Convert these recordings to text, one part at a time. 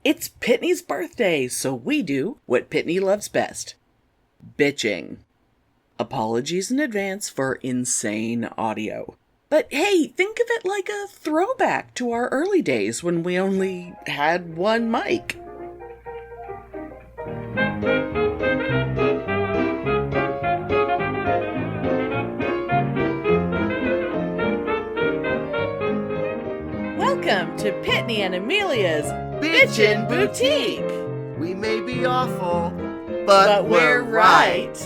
It's Pitney's birthday, so we do what Pitney loves best. Bitching. Apologies in advance for insane audio. But hey, think of it like a throwback to our early days when we only had one mic. Welcome to Pitney and Amelia's Bitchen Boutique. We may be awful, but we're right.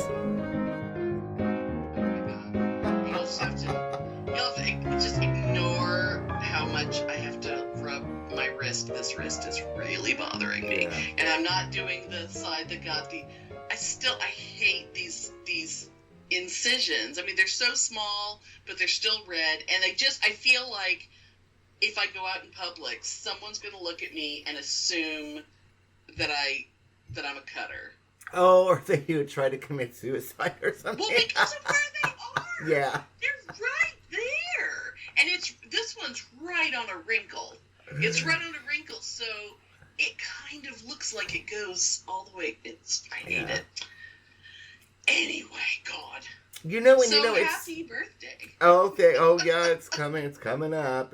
You'll have to just ignore how much I have to rub my wrist. This wrist is really bothering me. Yeah. And I'm not doing the side that got the... I hate these incisions. I mean, they're so small, but they're still red. And I feel like if I go out in public, someone's going to look at me and assume that I'm a cutter. Oh, or that you would try to commit suicide or something. Well, because of where they are. Yeah. They're right there. And this one's right on a wrinkle. It's right on a wrinkle, so it kind of looks like it goes all the way. I need it. Anyway, God. Happy birthday. Oh, okay. Oh, yeah, it's coming up.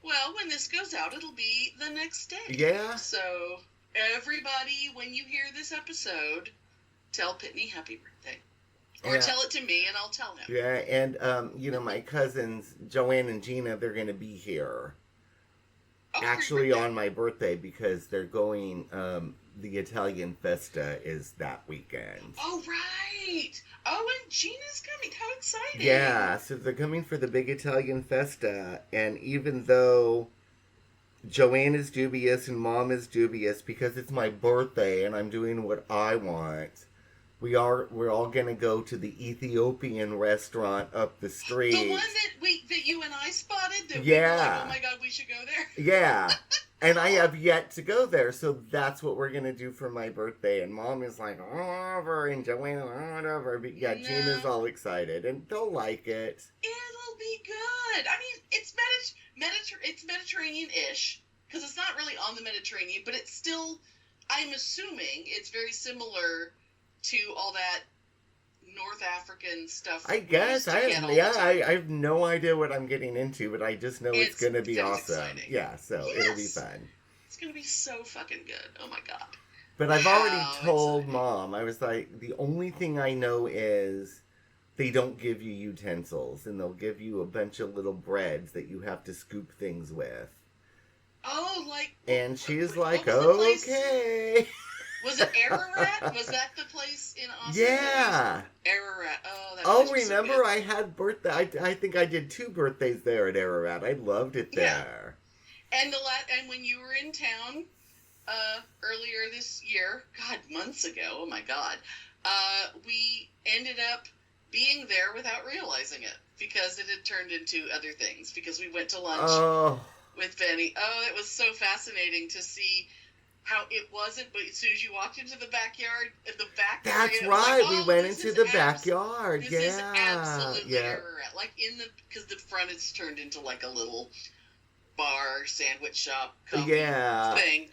Well, when this goes out, it'll be the next day. Yeah. So, everybody, when you hear this episode, tell Pitney happy birthday. Or tell it to me, and I'll tell him. Yeah, and, my cousins, Joanne and Gina, they're going to be here. Oh, Actually, on my birthday, because they're going, the Italian Festa is that weekend. Oh, right. Oh, and Gina's coming. How exciting. Yeah, so they're coming for the big Italian Festa, and even though Joanne is dubious and Mom is dubious because it's my birthday and I'm doing what I want, we're all going to go to the Ethiopian restaurant up the street. The one that you and I spotted? That yeah. We were like, oh my God, we should go there? Yeah. And I have yet to go there, so that's what we're going to do for my birthday. And Mom is like, whatever, and Joanne, whatever. But yeah, Gina's all excited, and they'll like it. It'll be good. I mean, it's Mediterranean-ish, because it's not really on the Mediterranean, but it's still, I'm assuming, it's very similar to all that North African stuff. I guess. I have no idea what I'm getting into, but I just know it's going to be awesome. Exciting. Yeah, so it'll be fun. It's going to be so fucking good. Oh my God. But I've already told Mom, I was like, the only thing I know is they don't give you utensils, and they'll give you a bunch of little breads that you have to scoop things with. Oh, like... And she's like, okay. Was it Ararat? Was that the place in Austin? Yeah. Ararat. Oh, that Oh, place was remember so good. I had birthday. I think I did 2 birthdays there at Ararat. I loved it there. Yeah. And when you were in town earlier this year, God, months ago. Oh my God, we ended up being there without realizing it because it had turned into other things. Because we went to lunch with Benny. Oh, it was so fascinating to see how it wasn't, but as soon as you walked into the backyard, That's area, right. like, we went into the backyard. This yeah. is absolutely Ararat. Like because the front it's turned into like a little bar, sandwich shop, coffee thing.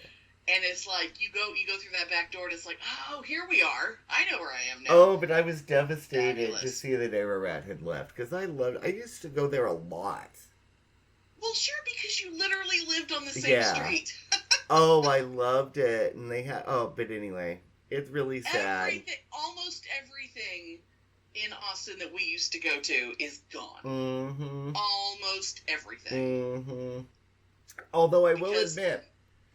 And it's like you go through that back door and it's like, oh, here we are. I know where I am now. Oh, but I was devastated Fabulous. to see that Ararat had left because I used to go there a lot. Well, sure, because you literally lived on the same street. Oh, I loved it. And they had, but anyway, it's really sad. Almost everything in Austin that we used to go to is gone. Mm-hmm. Almost everything. Mm-hmm. Although I will admit,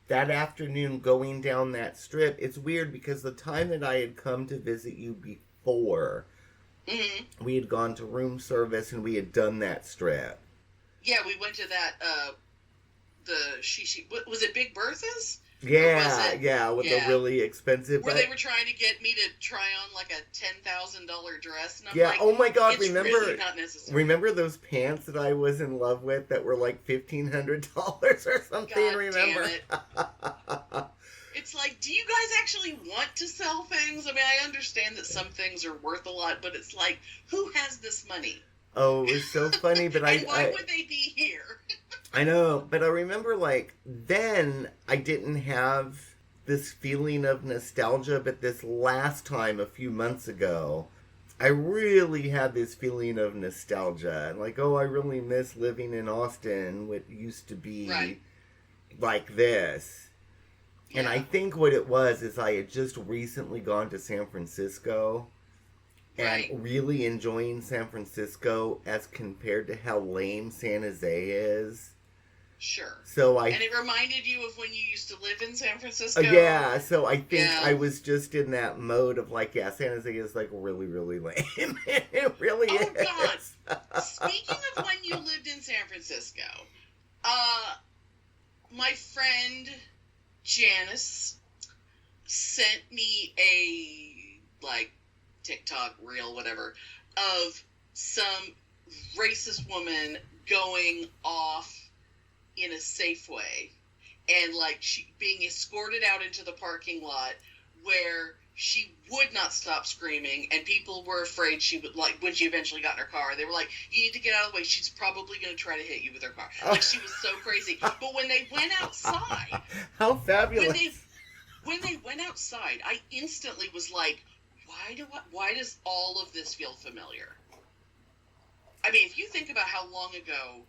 that afternoon going down that strip, it's weird because the time that I had come to visit you before, we had gone to room service and we had done that strip. Yeah, we went to that, was it Big Bertha's? Yeah, with the really expensive... Where they were trying to get me to try on like a $10,000 dress. And I'm like, oh my God, it's really not necessary. Remember those pants that I was in love with that were like $1,500 or something? God remember? Damn it. It's like, do you guys actually want to sell things? I mean, I understand that some things are worth a lot, but it's like, who has this money? Oh, it was so funny, but and why would they be here? I know, but I remember, like, then I didn't have this feeling of nostalgia, but this last time, a few months ago, I really had this feeling of nostalgia. Like, oh, I really miss living in Austin, what used to be Right. like this. And I Yeah. think what it was is I had just recently gone to San Francisco and Right. really enjoying San Francisco as compared to how lame San Jose is. Sure. So And it reminded you of when you used to live in San Francisco? yeah, so I think Yeah. I was just in that mode of like, yeah, San Jose is like really, really lame. It really Oh, is. God. Speaking of when you lived in San Francisco, my friend Janice sent me a, like, TikTok reel, whatever, of some racist woman going off in a Safeway and, like, she being escorted out into the parking lot where she would not stop screaming, and people were afraid she would, like, when she eventually got in her car, they were like, you need to get out of the way, she's probably going to try to hit you with her car. Like, she was so crazy. But when they went outside, How fabulous. when they went outside, I instantly was like, why does all of this feel familiar? I mean, if you think about how long ago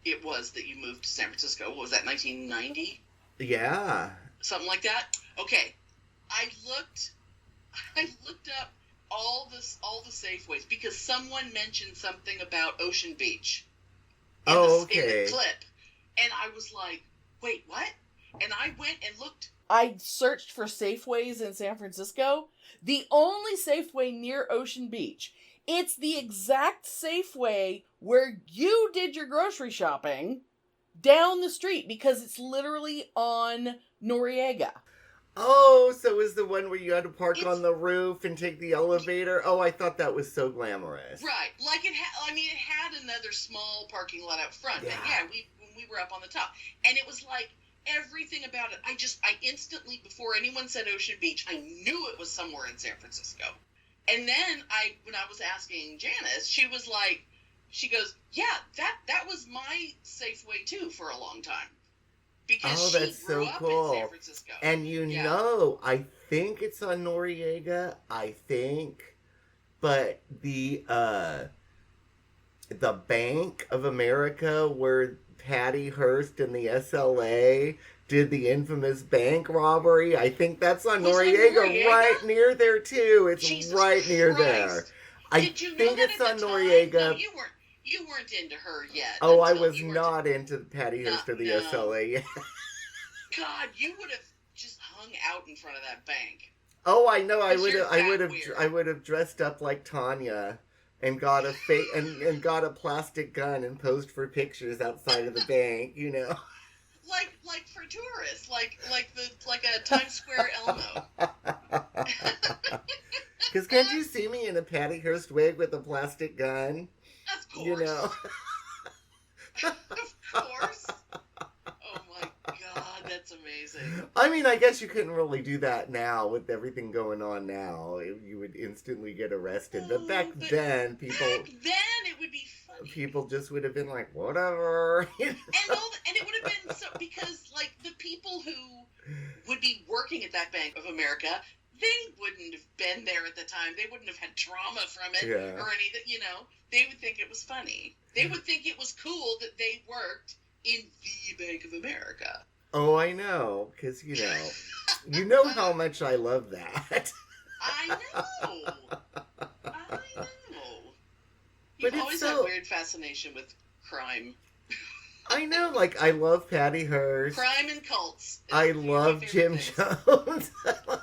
it was that you moved to San Francisco, what was that, 1990? Yeah. Something like that? Okay. I looked up all the Safeways because someone mentioned something about Ocean Beach in Okay. the clip. And I was like, wait, what? And I went and looked. I searched for Safeways in San Francisco. The only Safeway near Ocean Beach. It's the exact Safeway where you did your grocery shopping down the street because it's literally on Noriega. Oh, so is the one where you had to park on the roof and take the elevator? Oh, I thought that was so glamorous. Right. Like it had another small parking lot out front. Yeah. But yeah, we were up on the top. And it was like everything about it. I instantly, before anyone said Ocean Beach, I knew it was somewhere in San Francisco. And then when I was asking Janice, she was like, she goes, yeah, that was my Safeway too for a long time. Because Oh, that's she grew so up cool. in San Francisco. And know, I think it's on Noriega, but the Bank of America where Patty Hearst and the SLA did the infamous bank robbery, I think that's on Noriega, right near there too. It's Jesus right near Christ. there. I Did you know think that it's at on the time? Noriega. No, you weren't into her yet. Oh, I until was you were not into Patty Hearst or the No. SLA yet. God, you would have just hung out in front of that bank. Oh, I know. I Because you're that weird. would have dressed up like Tanya and got a and got a plastic gun and posed for pictures outside of the bank. You know, like for tourists, like a Times Square Elmo. because can't you see me in a Patty Hearst wig with a plastic gun? Of course. You know. Of course. Oh my God, that's amazing. I mean, I guess you couldn't really do that now with everything going on now. You would instantly get arrested. But back then, Back then, it would be funny. people just would have been like, whatever. And it would have been so, because like the people who would be working at that Bank of America, they wouldn't have been there at the time. They wouldn't have had trauma from it or anything. You know, they would think it was funny. They would think it was cool that they worked in the Bank of America. Oh, I know, because you know how much I love that. I know. But You've it's always so- had weird fascination with crime. I know, like, I love Patty Hearst. Crime and cults. I It's love my Jim favorite Jones. God.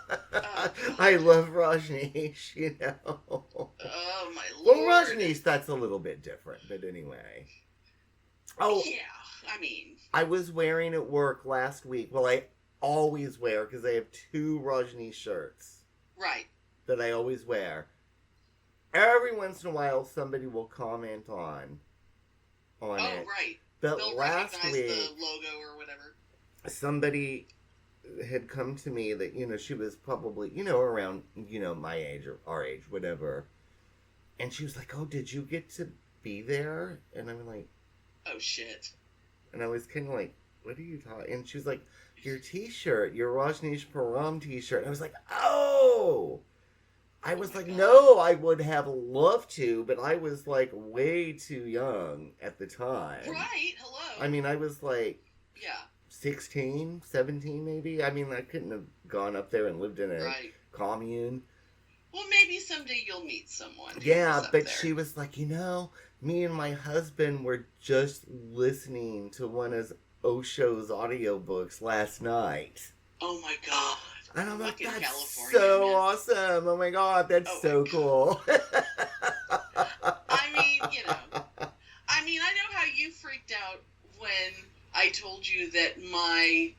I love Rajneesh, you know. Oh, my Well, Lord. Rajneesh, that's a little bit different, but anyway. Oh, Yeah, I mean. I was wearing at work last week. Well, I always wear, because I have 2 Rajneesh shirts Right. that I always wear. Every once in a while, somebody will comment on Oh, it. right. But They'll last recognize week, the logo or whatever. somebody had come to me that, she was probably, around, my age or our age, whatever. And she was like, oh, did you get to be there? And I'm like, Oh, shit. And I was kind of like, what are you talking? And she was like, your t-shirt, your Rajneesh Param t-shirt. And I was like, oh! I was like, no, I would have loved to, but I was like way too young at the time. Right, hello. I mean, I was like, yeah, 16, 17 maybe. I mean, I couldn't have gone up there and lived in a commune. Well, maybe someday you'll meet someone. Yeah, but she was like, me and my husband were just listening to one of Osho's audiobooks last night. Oh my god. And I'm like, that's so awesome. Oh my god, that's so cool. I mean, I know how you freaked out when I told you that my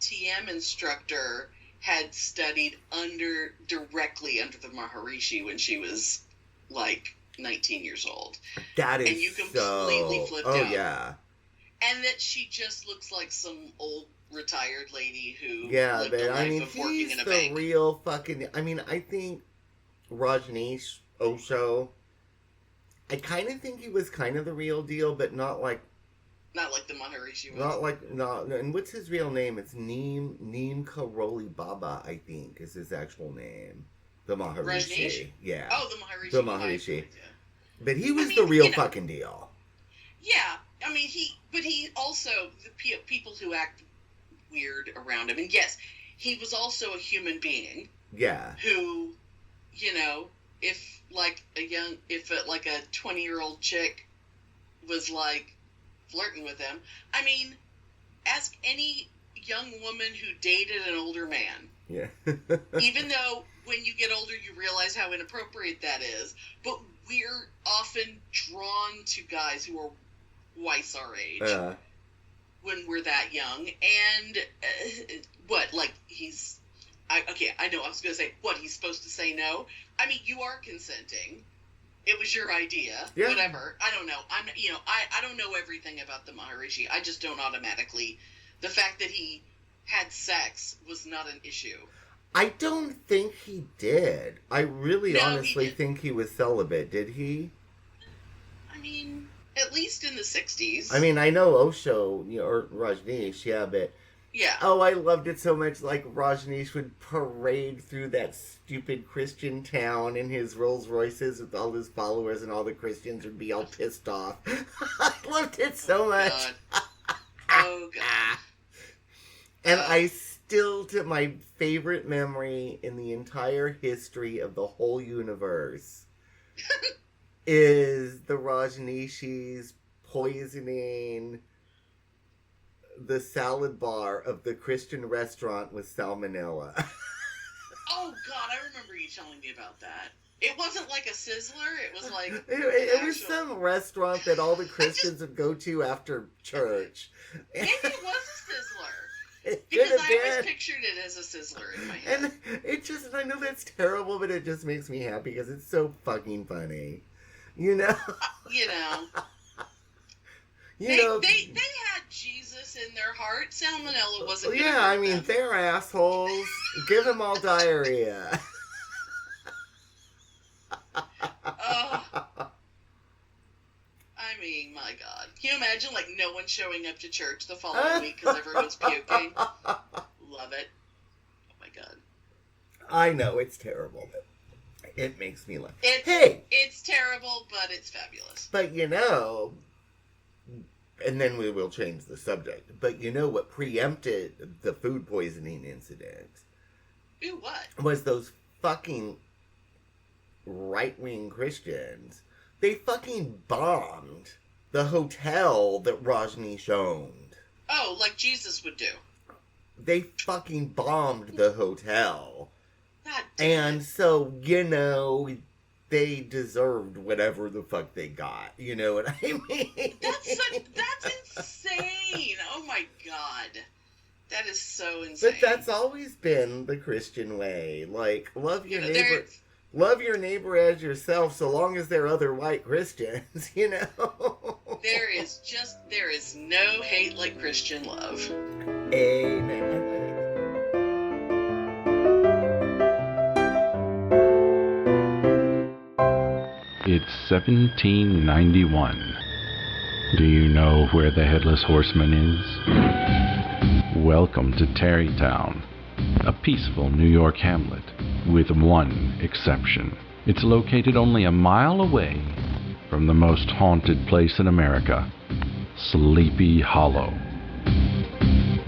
TM instructor had studied directly under the Maharishi when she was like 19 years old. That is, and you completely flipped out. Oh yeah. And that she just looks like some old retired lady who lived a life of working in a bank. He's the real fucking. I mean, I think Rajneesh Osho. I kind of think he was kind of the real deal, but not like the Maharishi was. And what's his real name? It's Neem Karoli Baba, I think, is his actual name. The Maharishi. Rajneesh? Yeah. Oh, the Maharishi. The Maharishi. But he was the real fucking deal. Yeah. I mean, he also, the people who act weird around him, and yes, he was also a human being. Yeah. Who, if a 20-year-old chick was like flirting with him, I mean, ask any young woman who dated an older man. Yeah. Even though when you get older you realize how inappropriate that is, but we're often drawn to guys who are twice our age when we're that young. And I know I was going to say, he's supposed to say no? I mean, you are consenting. It was your idea. Yeah. Whatever. I don't know. I don't know everything about the Maharishi. I just don't automatically. The fact that he had sex was not an issue. I don't think he did. I really honestly think he was celibate. Did he? I mean, at least in the 60s. I mean, I know Osho, or Rajneesh, but... Yeah. Oh, I loved it so much. Like, Rajneesh would parade through that stupid Christian town in his Rolls Royces with all his followers, and all the Christians would be all pissed off. I loved it so much. God. Oh, God. And I still, to my favorite memory in the entire history of the whole universe, is the Rajneeshis poisoning the salad bar of the Christian restaurant with salmonella. Oh, God, I remember you telling me about that. It wasn't like a Sizzler, it was like... It was some restaurant that all the Christians would go to after church. Maybe it was a Sizzler. Because I always pictured it as a Sizzler in my head. And I know that's terrible, but it just makes me happy because it's so fucking funny. They had Jesus in their heart. Salmonella wasn't. Yeah, I mean, they're assholes. Give them all diarrhea. I mean, my God. Can you imagine, no one showing up to church the following week because everyone's puking? Love it. Oh, my God. I know, it's terrible, but it makes me laugh. It's terrible, but it's fabulous. But, and then we will change the subject, but what preempted the food poisoning incident? Ooh, what? Was those fucking right-wing Christians. They fucking bombed the hotel that Rajneesh owned. Oh, like Jesus would do. They fucking bombed the hotel. God damn. And so, they deserved whatever the fuck they got. You know what I mean? That's insane. Oh my God. That is so insane. But that's always been the Christian way. Like, love your neighbor. Love your neighbor as yourself, so long as they're other white Christians, There is no hate like Christian love. Amen. It's 1791. Do you know where the Headless Horseman is? Welcome to Tarrytown, a peaceful New York hamlet, with one exception. It's located only a mile away from the most haunted place in America, Sleepy Hollow.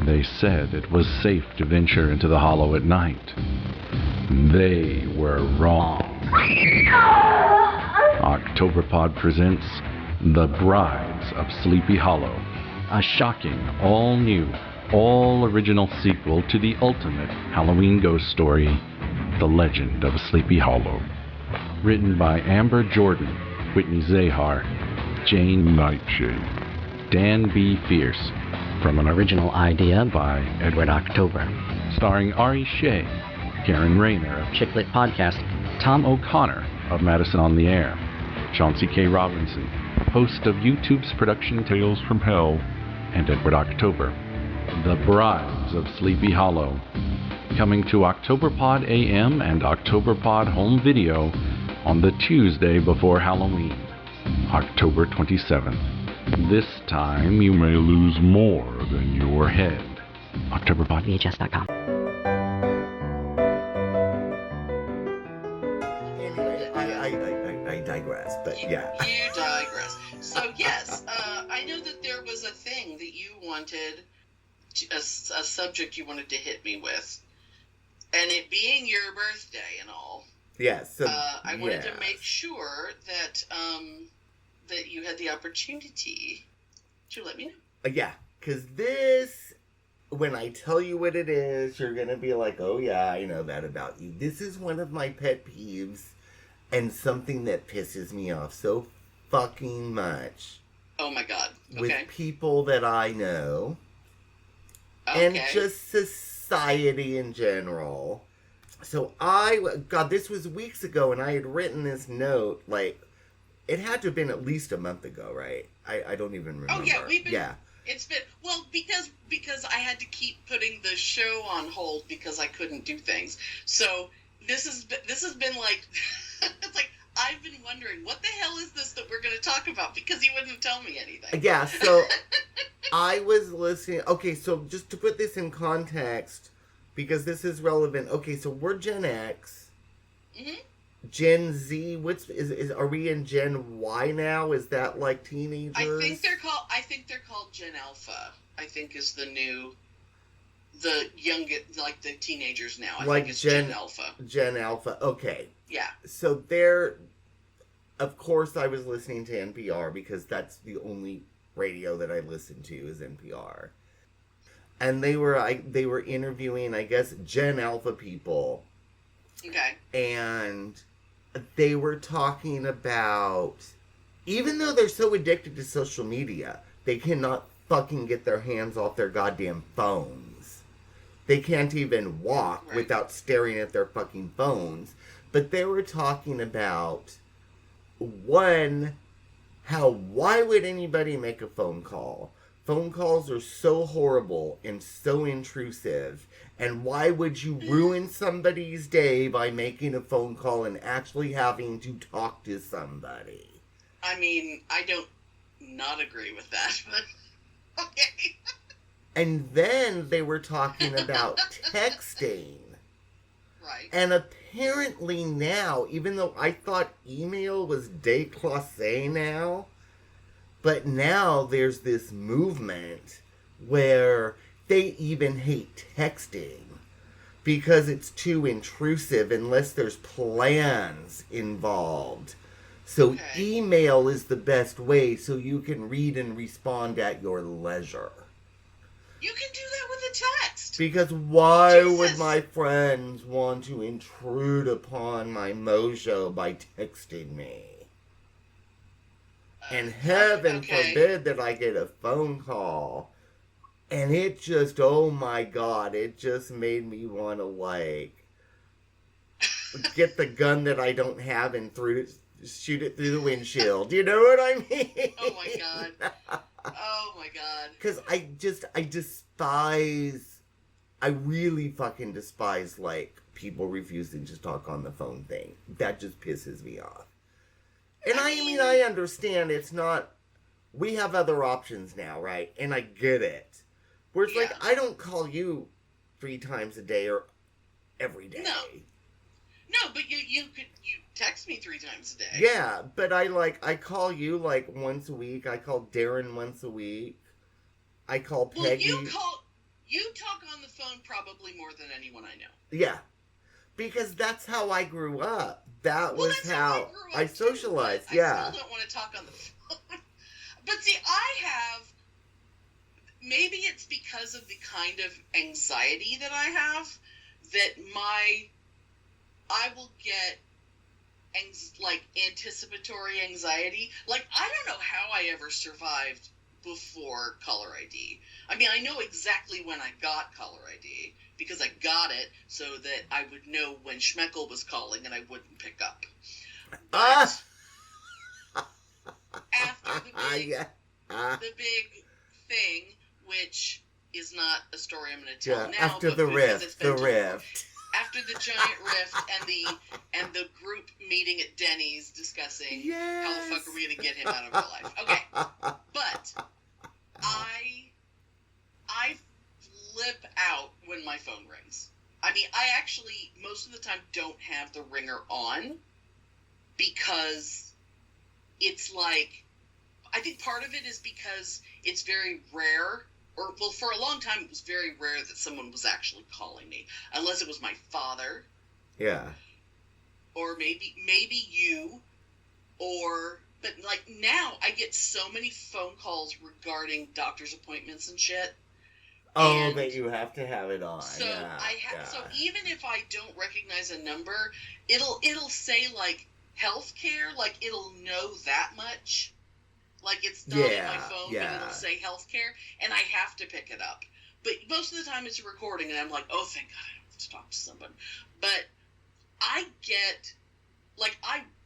They said it was safe to venture into the hollow at night. They were wrong. Octoberpod presents The Brides of Sleepy Hollow, a shocking, all-new, all-original sequel to the ultimate Halloween ghost story, The Legend of Sleepy Hollow. Written by Amber Jordan, Whitney Zahar, Jane Nightshade, Dan B. Fierce, from an original idea by Edward October. Starring Ari Shea, Karen Rayner of Chicklit Podcast, Tom O'Connor of Madison on the Air, Chauncey K. Robinson, host of YouTube's production Tales from Hell, and Edward October. The Brides of Sleepy Hollow. Coming to Octoberpod AM and Octoberpod Home Video on the Tuesday before Halloween, October 27th. This time you may lose more than your head. OctoberPodVHS.com. Anyway, I digress, but yeah. You digress. So, yes, I know that there was a thing that you wanted, a subject you wanted to hit me with, and it being your birthday and all. Yes. So, I wanted to make sure that that you had the opportunity to let me know. Yeah, because this, when I tell you what it is, you're going to be like, oh yeah, I know that about you. This is one of my pet peeves and something that pisses me off so fucking much. Oh my God. Okay. With people that I know. Okay. And just society in general. So God, this was weeks ago, and I had written this note, like, it had to have been at least a month ago, right? I don't even remember. Oh yeah, it's been, well, because I had to keep putting the show on hold because I couldn't do things. So this has been like, it's like, I've been wondering, what the hell is this that we're going to talk about? Because you wouldn't tell me anything. Yeah, so I was listening. Okay, so just to put this in context, because this is relevant. Okay, so we're Gen X. Mm-hmm. Gen Z, are we in Gen Y now? Is that like teenagers? I think they're called Gen Alpha. I think is the youngest, like the teenagers now. I think it's Gen Alpha. Gen Alpha. Okay. Yeah. So of course, I was listening to NPR because that's the only radio that I listen to is NPR, and they were interviewing, I guess, Gen Alpha people. Okay. And they were talking about, even though they're so addicted to social media, they cannot fucking get their hands off their goddamn phones. They can't even walk without staring at their fucking phones. But they were talking about, why would anybody make a phone call? Phone calls are so horrible and so intrusive. And why would you ruin somebody's day by making a phone call and actually having to talk to somebody? I mean, I don't not agree with that, but okay. And then they were talking about texting. Right. And apparently now, even though I thought email was déclassé now, but now there's this movement where they even hate texting because it's too intrusive unless there's plans involved. So email is the best way so you can read and respond at your leisure. You can do that with a text. Because why would my friends want to intrude upon my mojo by texting me? And heaven forbid that I get a phone call. And it just, oh my God, it just made me want to, like, get the gun that I don't have and shoot it through the windshield. You know what I mean? Oh my God. Oh my God. Because I really fucking despise, like, people refusing to talk on the phone thing. That just pisses me off. And I mean, I understand it's not we have other options now, right? And I get it. Where it's like, I don't call you 3 times a day or every day. No, but you text me 3 times a day. Yeah, but I call you like once a week. I call Darren once a week. I call Peggy. Well, you talk on the phone probably more than anyone I know. Yeah, because that's how I grew up. That was how I socialized. Too, I still don't want to talk on the phone. But see, maybe it's because of the kind of anxiety that I have that I will get anticipatory anxiety. Like, I don't know how I ever survived before caller ID. I mean, I know exactly when I got caller ID because I got it so that I would know when Schmeckle was calling and I wouldn't pick up. But after the big thing, which is not a story I'm going to tell now. After the rift. After the giant rift and the group meeting at Denny's discussing how the fuck are we going to get him out of our life. Okay, but I flip out when my phone rings. I mean, I actually most of the time don't have the ringer on because it's like, I think part of it is because it's very rare. Well, for a long time, it was very rare that someone was actually calling me, unless it was my father. Yeah. Or maybe you, but like now, I get so many phone calls regarding doctor's appointments and shit. Oh, that you have to have it on. So So even if I don't recognize a number, it'll say like healthcare, like it'll know that much. Like, it's not in my phone, but it'll say healthcare, and I have to pick it up. But most of the time it's a recording, and I'm like, oh, thank God I don't have to talk to someone. But I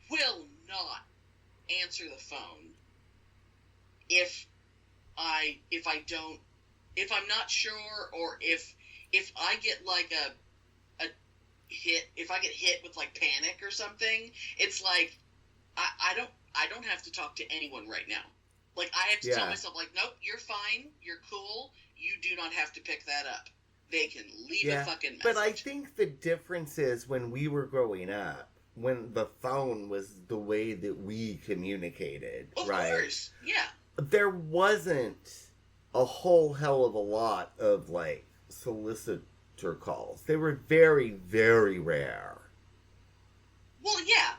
will not answer the phone if I'm not sure, or if I get like if I get hit with like panic or something, it's like, I don't have to talk to anyone right now. Like, I have to tell myself, like, nope, you're fine, you're cool, you do not have to pick that up. They can leave a fucking message. But I think the difference is when we were growing up, when the phone was the way that we communicated, right? Of course, yeah. There wasn't a whole hell of a lot of, like, solicitor calls. They were very, very rare. Well, yeah.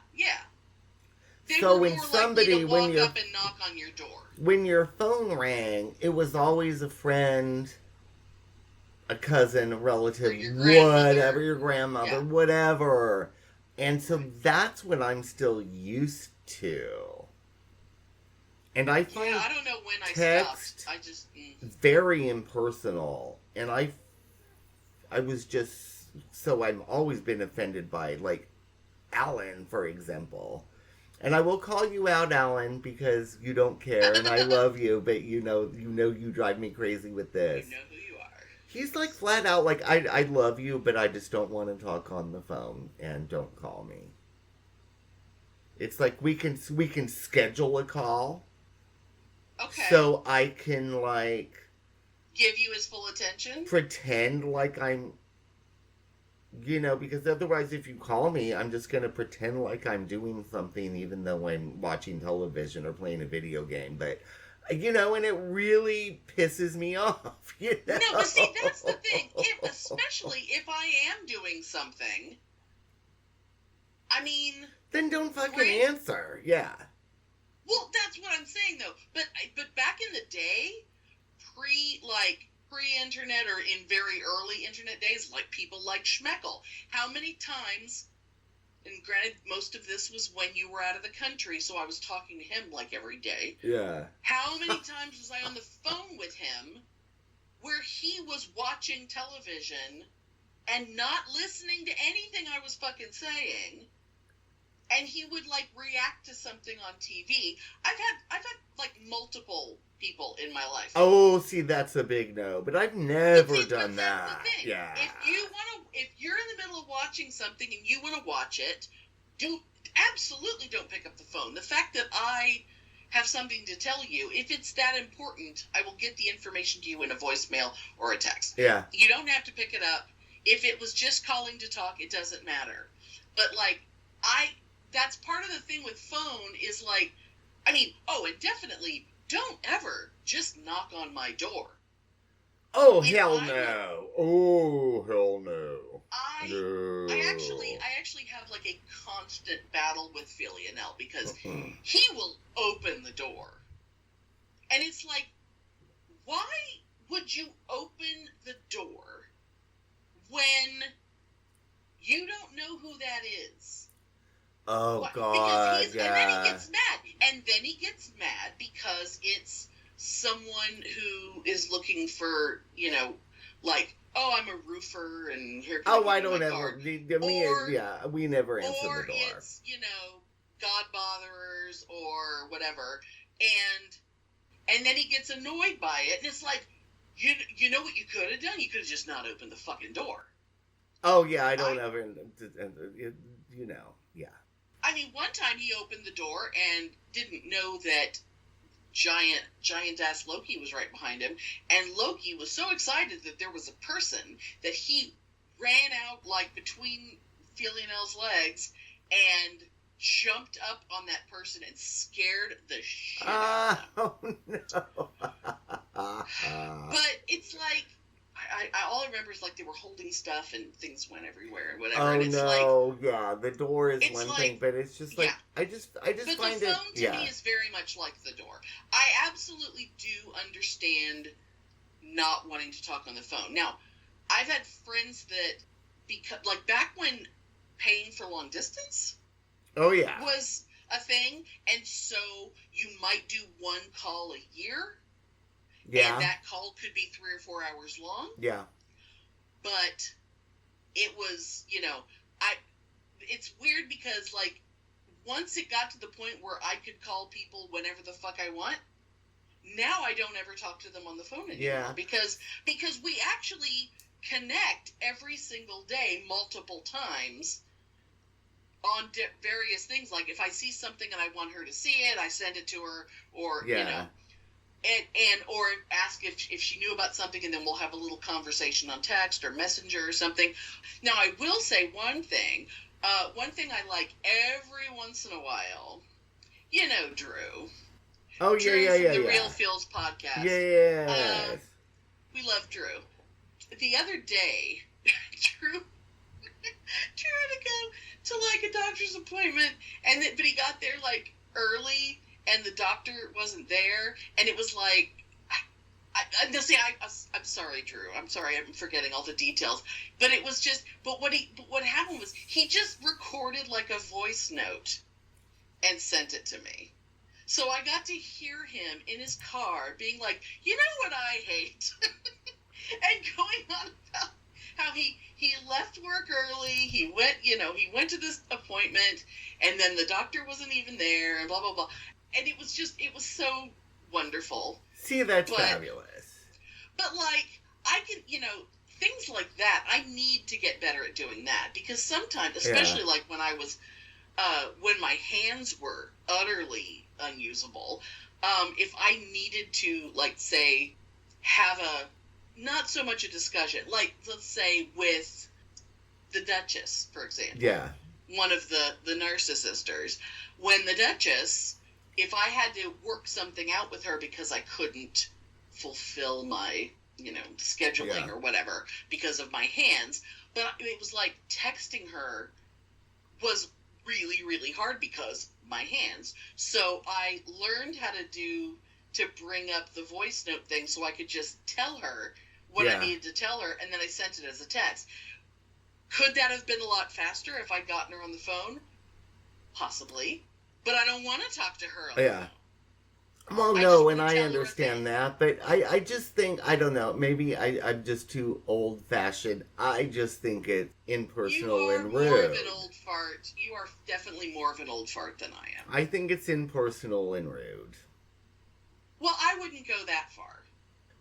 So when somebody, when you walk up and knock on your door, when your phone rang, it was always a friend, a cousin, a relative, whatever, your grandmother, whatever. And so that's what I'm still used to. And I find I don't know when text I just very impersonal, and I was just so I've always been offended by, like, Alan, for example. And I will call you out, Alan, because you don't care, and I love you, but you know you drive me crazy with this. You know who you are. He's like flat out like, I love you, but I just don't want to talk on the phone, and don't call me. It's like we can schedule a call. Okay. So I can, like, give you his full attention? Pretend like I'm, because otherwise if you call me, I'm just going to pretend like I'm doing something even though I'm watching television or playing a video game. But, and it really pisses me off, No, but see, that's the thing. Especially if I am doing something, I mean... Then don't fucking answer, yeah. Well, that's what I'm saying, though. But back in the day, pre-internet or in very early internet days, like people like Schmeckle, how many times, and granted, most of this was when you were out of the country, so I was talking to him like every day. Yeah. How many times was I on the phone with him where he was watching television and not listening to anything I was fucking saying? And he would, like, react to something on TV. I've had like, multiple people in my life. Oh, see, that's a big no. But I've never done that. That's the thing. Yeah. If you're in the middle of watching something and you want to watch it, absolutely don't pick up the phone. The fact that I have something to tell you. If it's that important, I will get the information to you in a voicemail or a text. Yeah. You don't have to pick it up. If it was just calling to talk, it doesn't matter. But, like, that's part of the thing with phone is, like, I mean, and definitely don't ever just knock on my door. Oh, hell no. Oh, hell no. I actually have like a constant battle with Philionel because he will open the door. And it's like, why would you open the door when you don't know who that is? Oh, God, yeah. And then he gets mad. And then he gets mad because it's someone who is looking for, like, I'm a roofer and here can I don't ever. We never answer the door. Or it's, God botherers or whatever. And then he gets annoyed by it. And it's like, you know what you could have done? You could have just not opened the fucking door. Oh, yeah, I don't ever, yeah. I mean, one time he opened the door and didn't know that giant-ass Loki was right behind him, and Loki was so excited that there was a person that he ran out, like, between Philionel's legs and jumped up on that person and scared the shit out of them. Oh, no. But it's like, all I remember is, like, they were holding stuff and things went everywhere and whatever. Oh, and it's yeah, the door is one thing, but it's just like, I just but find it... But the phone to me is very much like the door. I absolutely do understand not wanting to talk on the phone. Now, I've had friends that, because, like, back when paying for long distance was a thing, and so you might do one call a year. Yeah. And that call could be 3 or 4 hours long. Yeah. But it was, it's weird because, like, once it got to the point where I could call people whenever the fuck I want, now I don't ever talk to them on the phone anymore. Yeah. Because we actually connect every single day multiple times on various things. Like, if I see something and I want her to see it, I send it to her, or, or ask if she knew about something, and then we'll have a little conversation on text or messenger or something. Now, I will say one thing. One thing I like every once in a while, Drew. Oh, Drew yeah. from the Real Feels podcast. Yeah. We love Drew. The other day, Drew had to go to, like, a doctor's appointment, but he got there, like, early, and the doctor wasn't there, and it was like, I'm sorry, Drew. I'm sorry, I'm forgetting all the details. But it was just, but what happened was he just recorded, like, a voice note and sent it to me. So I got to hear him in his car being like, you know what I hate? And going on about how he left work early, he went to this appointment, and then the doctor wasn't even there, and blah, blah, blah. And it was so wonderful. See, that's fabulous. But, like, I can, things like that, I need to get better at doing that. Because sometimes, especially, like, when I was, when my hands were utterly unusable, if I needed to, like, say, have not so much a discussion, like, let's say, with the Duchess, for example. Yeah. One of the narcissisters. When the Duchess... If I had to work something out with her because I couldn't fulfill my, scheduling or whatever because of my hands, but it was like texting her was really, really hard because my hands. So I learned how to bring up the voice note thing so I could just tell her what I needed to tell her, and then I sent it as a text. Could that have been a lot faster if I'd gotten her on the phone? Possibly. But I don't want to talk to her on the phone. Well, no, and I understand that, but I just think, I don't know, maybe I'm just too old-fashioned. I just think it's impersonal and rude. You are more of an old fart. You are definitely more of an old fart than I am. I think it's impersonal and rude. Well, I wouldn't go that far.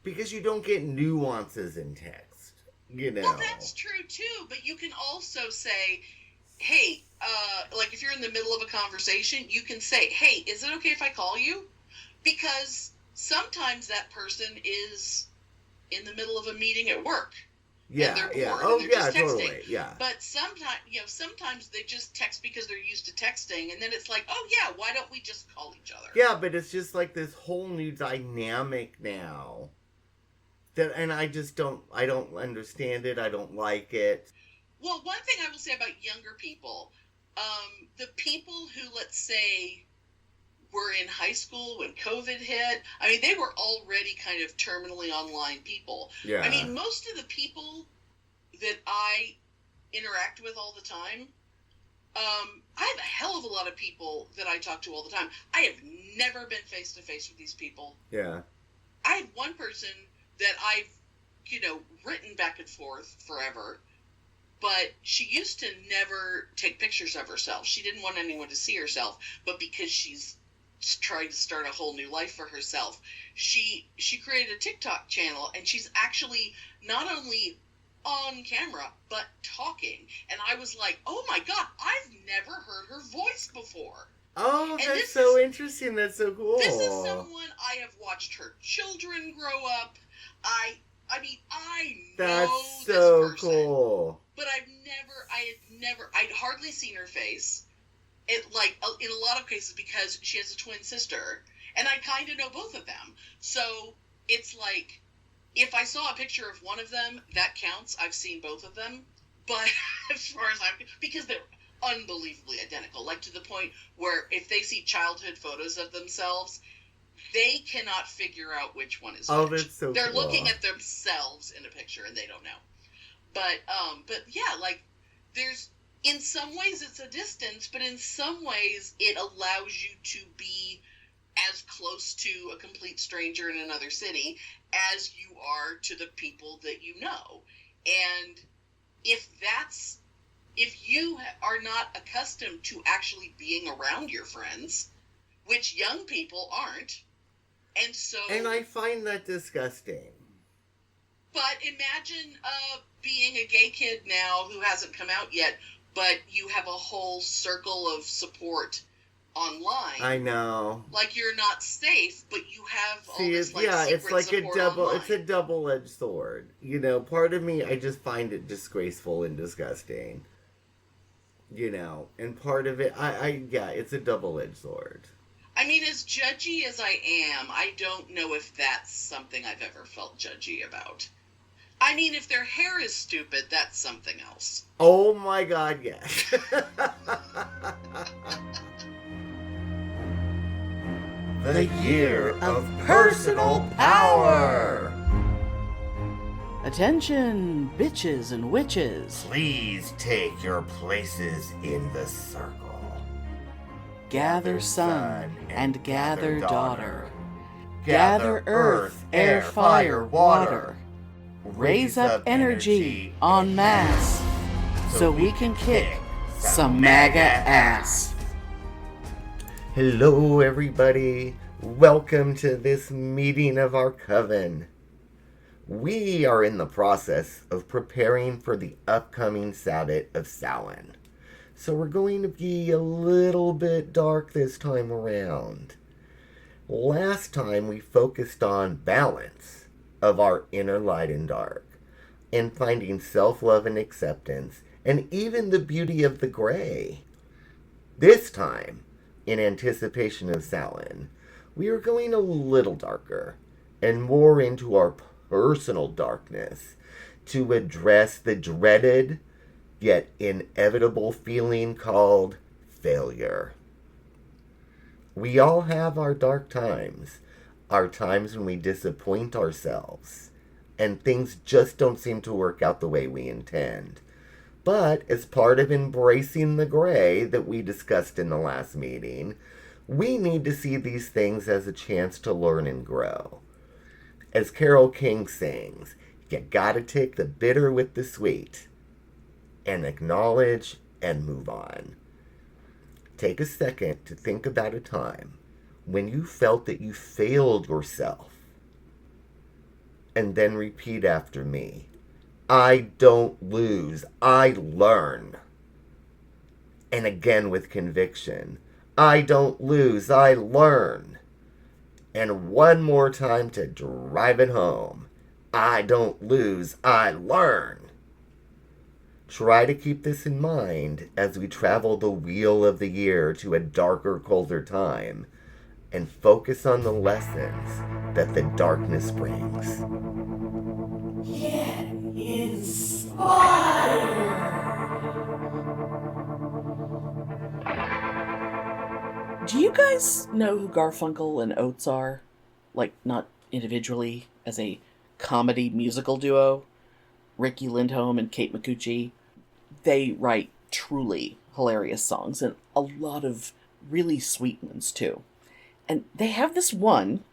Because you don't get nuances in text, Well, that's true, too, but you can also say... Hey, like if you're in the middle of a conversation, you can say, hey, is it okay if I call you? Because sometimes that person is in the middle of a meeting at work. Yeah, and they're yeah. bored Oh, and they're yeah, just texting. totally. Yeah. But sometimes they just text because they're used to texting, and then it's like, oh yeah, why don't we just call each other? Yeah, but it's just like this whole new dynamic now. And I don't understand it. I don't like it. Well, one thing I will say about younger people, the people who, let's say, were in high school when COVID hit, I mean, they were already kind of terminally online people. Yeah. I mean, most of the people that I interact with all the time, I have a hell of a lot of people that I talk to all the time. I have never been face to face with these people. Yeah. I have one person that I've, written back and forth forever, but she used to never take pictures of herself. She didn't want anyone to see herself, but because she's trying to start a whole new life for herself, she created a TikTok channel, and she's actually not only on camera but talking. And I was like, oh my god, I've never heard her voice before. Oh, that's so interesting. That's so cool. This is someone I have watched her children grow up. I know that's this so person, cool. but I'd hardly seen her face. It, like, in a lot of cases, because she has a twin sister, and I kind of know both of them. So it's like, if I saw a picture of one of them, that counts. I've seen both of them. But as far as because they're unbelievably identical, like to the point where if they see childhood photos of themselves, they cannot figure out which one is which. That's so They're cool. looking at themselves in a picture and they don't know. But yeah, like, there's, in some ways it's a distance, but in some ways it allows you to be as close to a complete stranger in another city as you are to the people that you know. And if you are not accustomed to actually being around your friends, which young people aren't, and I find that disgusting. But imagine being a gay kid now who hasn't come out yet, but you have a whole circle of support online. I know. Like, you're not safe, but you have all this, like, yeah, secret it's like support online. it's a double-edged sword. Part of me, I just find it disgraceful and disgusting. And part of it, it's a double-edged sword. I mean, as judgy as I am, I don't know if that's something I've ever felt judgy about. I mean, if their hair is stupid, that's something else. Oh my god, yes. The year of personal power. Attention, bitches and witches. Please take your places in the circle. Gather son and gather daughter. Gather earth, air, fire, water. Raise up energy en masse so we can kick some MAGA ass. Hello, everybody. Welcome to this meeting of our Coven. We are in the process of preparing for the upcoming Sabbath of Samhain. So we're going to be a little bit dark this time around. Last time we focused on balance of our inner light and dark, and finding self-love and acceptance, and even the beauty of the gray. This time, in anticipation of Samhain, we are going a little darker, and more into our personal darkness, to address the dreaded, yet inevitable feeling called failure. We all have our dark times, our times when we disappoint ourselves, and things just don't seem to work out the way we intend. But as part of embracing the gray that we discussed in the last meeting, we need to see these things as a chance to learn and grow. As Carole King sings, you gotta take the bitter with the sweet, and acknowledge and move on. Take a second to think about a time when you felt that you failed yourself. And then repeat after me. I don't lose, I learn. And again with conviction. I don't lose, I learn. And one more time to drive it home. I don't lose, I learn. Try to keep this in mind as we travel the wheel of the year to a darker, colder time, and focus on the lessons that the darkness brings. Get inspired! Do you guys know who Garfunkel and Oates are? Like, not individually, as a comedy musical duo? Ricky Lindholm and Kate Micucci. They write truly hilarious songs, and a lot of really sweet ones, too. And they have this one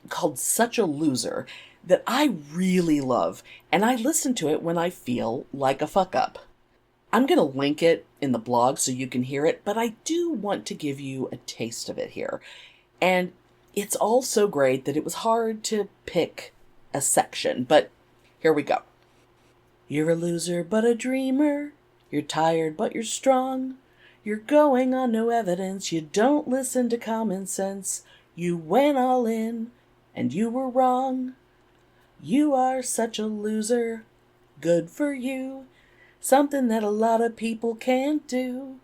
called Such a Loser that I really love, and I listen to it when I feel like a fuck-up. I'm going to link it in the blog so you can hear it, but I do want to give you a taste of it here. And it's all so great that it was hard to pick a section, but here we go. You're a loser but a dreamer. You're tired but you're strong. You're going on no evidence. You don't listen to common sense. You went all in and you were wrong. You are such a loser. Good for you. Something that a lot of people can't do.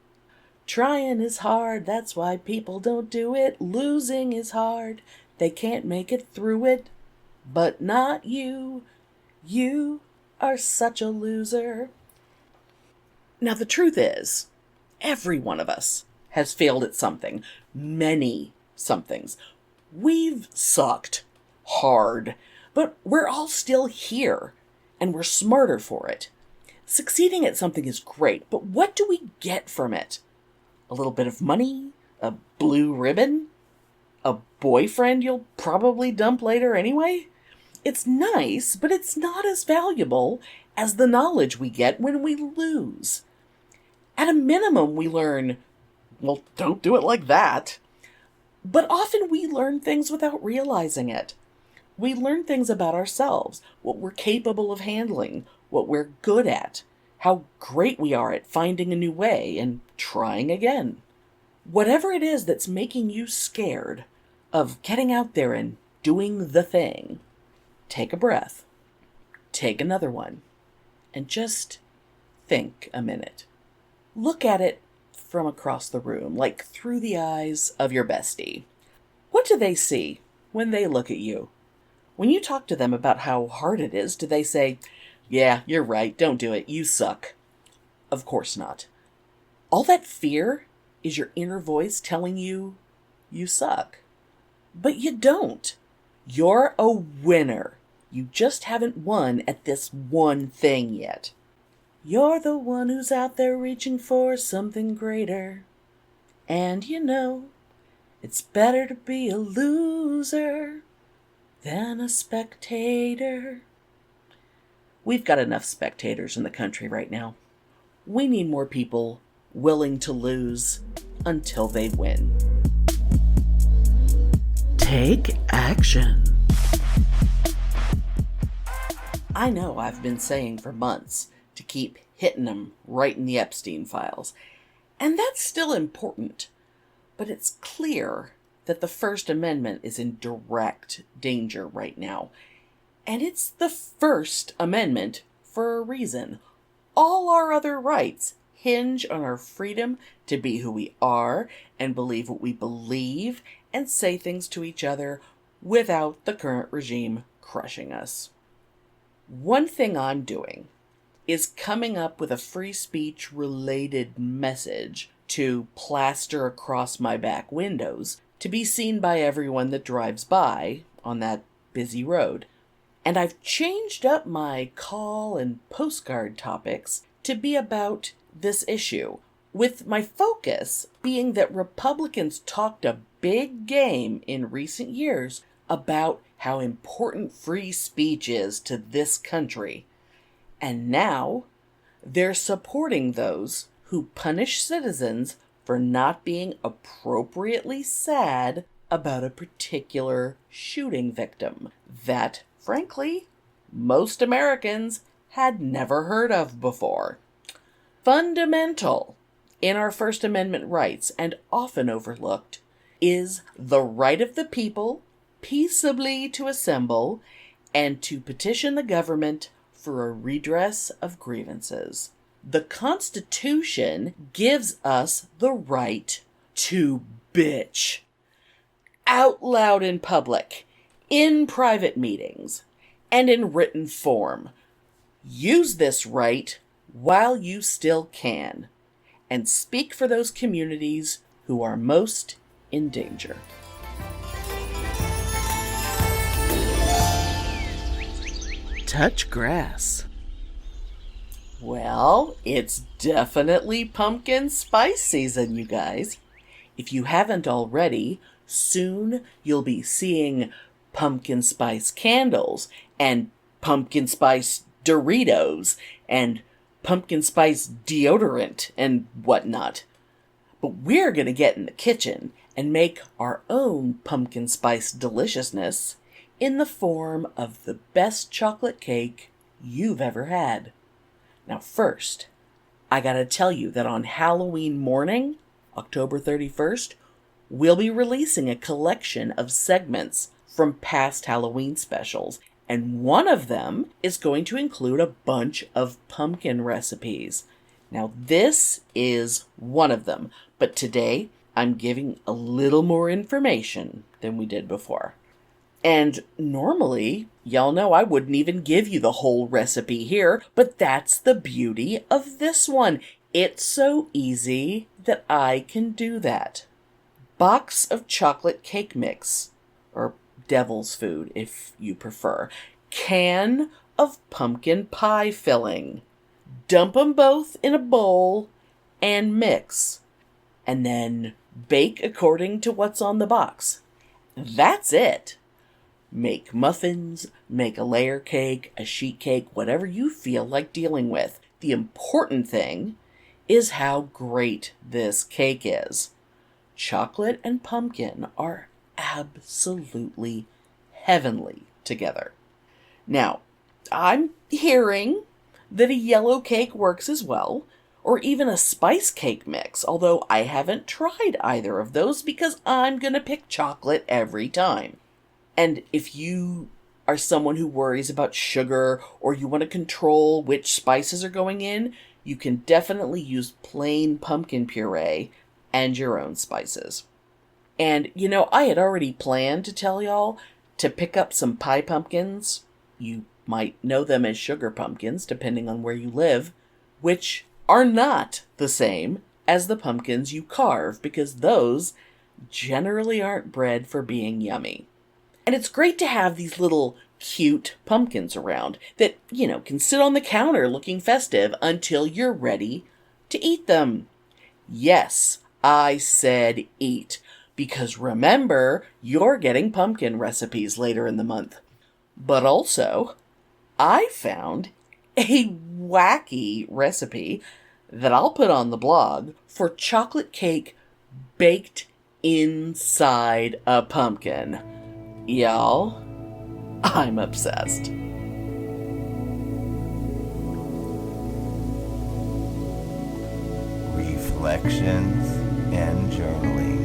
Trying is hard, that's why people don't do it. Losing is hard, they can't make it through it. But not you. You are such a loser. Now the truth is, every one of us has failed at something. Many somethings. We've sucked hard, but we're all still here, and we're smarter for it. Succeeding at something is great, but what do we get from it? A little bit of money? A blue ribbon? A boyfriend you'll probably dump later anyway? It's nice, but it's not as valuable as the knowledge we get when we lose. At a minimum, we learn, well, don't do it like that. But often we learn things without realizing it. We learn things about ourselves, what we're capable of handling, what we're good at, how great we are at finding a new way and trying again. Whatever it is that's making you scared of getting out there and doing the thing, take a breath, take another one, and just think a minute. Look at it from across the room, like through the eyes of your bestie. What do they see when they look at you? When you talk to them about how hard it is, do they say, "Yeah, you're right, don't do it, you suck"? Of course not. All that fear is your inner voice telling you you suck. But you don't. You're a winner. You just haven't won at this one thing yet. You're the one who's out there reaching for something greater. And you know, it's better to be a loser than a spectator. We've got enough spectators in the country right now. We need more people willing to lose until they win. Take action. I know I've been saying for months to keep hitting them right in the Epstein files, and that's still important, but it's clear that the First Amendment is in direct danger right now. And it's the First Amendment for a reason. All our other rights hinge on our freedom to be who we are and believe what we believe and say things to each other without the current regime crushing us. One thing I'm doing is coming up with a free speech related message to plaster across my back windows to be seen by everyone that drives by on that busy road. And I've changed up my call and postcard topics to be about this issue, with my focus being that Republicans talked a big game in recent years about how important free speech is to this country. And now they're supporting those who punish citizens for not being appropriately sad about a particular shooting victim that, frankly, most Americans had never heard of before. Fundamental in our First Amendment rights, and often overlooked, is the right of the people peaceably to assemble and to petition the government for a redress of grievances. The Constitution gives us the right to bitch. Out loud in public, in private meetings, and in written form. Use this right while you still can, and speak for those communities who are most in danger. Touch grass. Well, it's definitely pumpkin spice season, you guys. If you haven't already, soon you'll be seeing pumpkin spice candles and pumpkin spice Doritos and pumpkin spice deodorant and whatnot. But we're going to get in the kitchen and make our own pumpkin spice deliciousness in the form of the best chocolate cake you've ever had. Now first, I gotta tell you that on Halloween morning, October 31st, we'll be releasing a collection of segments from past Halloween specials, and one of them is going to include a bunch of pumpkin recipes. Now this is one of them, but today I'm giving a little more information than we did before. And normally, y'all know I wouldn't even give you the whole recipe here, but that's the beauty of this one. It's so easy that I can do that. Box of chocolate cake mix, or devil's food if you prefer. Can of pumpkin pie filling. Dump them both in a bowl and mix. And then bake according to what's on the box. That's it. Make muffins, make a layer cake, a sheet cake, whatever you feel like dealing with. The important thing is how great this cake is. Chocolate and pumpkin are absolutely heavenly together. Now, I'm hearing that a yellow cake works as well, or even a spice cake mix, although I haven't tried either of those because I'm going to pick chocolate every time. And if you are someone who worries about sugar or you want to control which spices are going in, you can definitely use plain pumpkin puree and your own spices. And, I had already planned to tell y'all to pick up some pie pumpkins. You might know them as sugar pumpkins, depending on where you live, which are not the same as the pumpkins you carve, because those generally aren't bred for being yummy. And it's great to have these little cute pumpkins around that, can sit on the counter looking festive until you're ready to eat them. Yes, I said eat, because remember, you're getting pumpkin recipes later in the month. But also, I found a wacky recipe that I'll put on the blog for chocolate cake baked inside a pumpkin. Y'all, I'm obsessed. Reflections and journaling.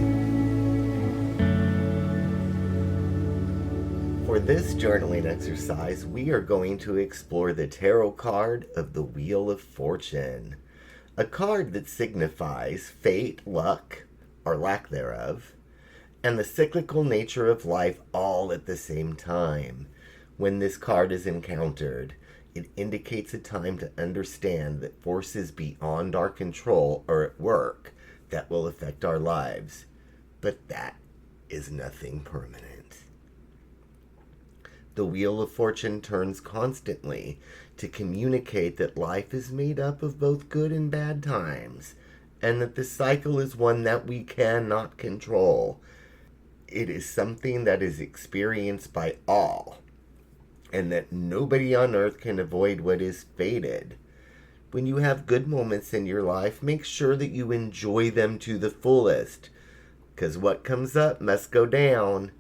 For this journaling exercise, we are going to explore the tarot card of the Wheel of Fortune, a card that signifies fate, luck, or lack thereof, and the cyclical nature of life all at the same time. When this card is encountered, it indicates a time to understand that forces beyond our control are at work that will affect our lives. But that is nothing permanent. The Wheel of Fortune turns constantly to communicate that life is made up of both good and bad times, and that the cycle is one that we cannot control. It is something that is experienced by all, and that nobody on earth can avoid what is fated. When you have good moments in your life, make sure that you enjoy them to the fullest, because what comes up must go down.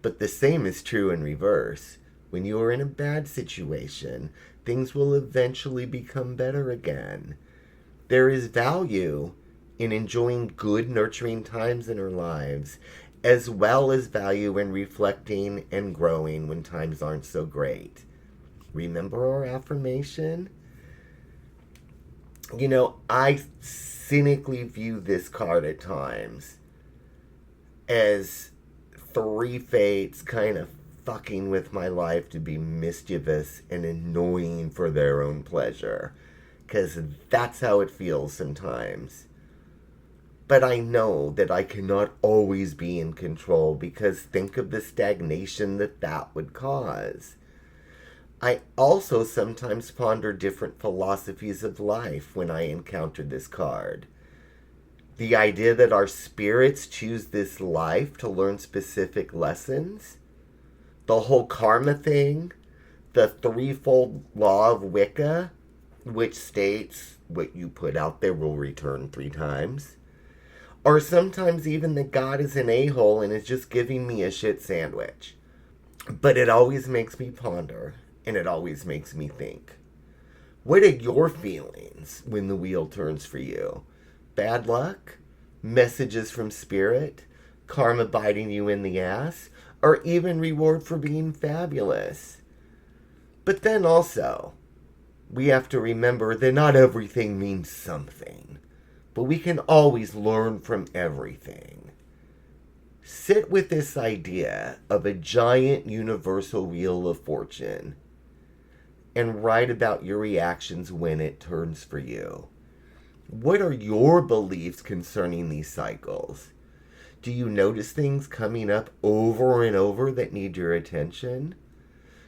But the same is true in reverse. When you are in a bad situation, things will eventually become better again. There is value in enjoying good, nurturing times in our lives as well as value in reflecting and growing when times aren't so great. Remember our affirmation? You know, I cynically view this card at times as three fates kind of fucking with my life to be mischievous and annoying for their own pleasure. Because that's how it feels sometimes. But I know that I cannot always be in control, because think of the stagnation that would cause. I also sometimes ponder different philosophies of life when I encounter this card. The idea that our spirits choose this life to learn specific lessons. The whole karma thing. The threefold law of Wicca, which states what you put out there will return 3 times. Or sometimes even that God is an a-hole and is just giving me a shit sandwich. But it always makes me ponder, and it always makes me think. What are your feelings when the wheel turns for you? Bad luck? Messages from spirit? Karma biting you in the ass? Or even reward for being fabulous? But then also, we have to remember that not everything means something. But we can always learn from everything. Sit with this idea of a giant universal wheel of fortune and write about your reactions when it turns for you. What are your beliefs concerning these cycles? Do you notice things coming up over and over that need your attention?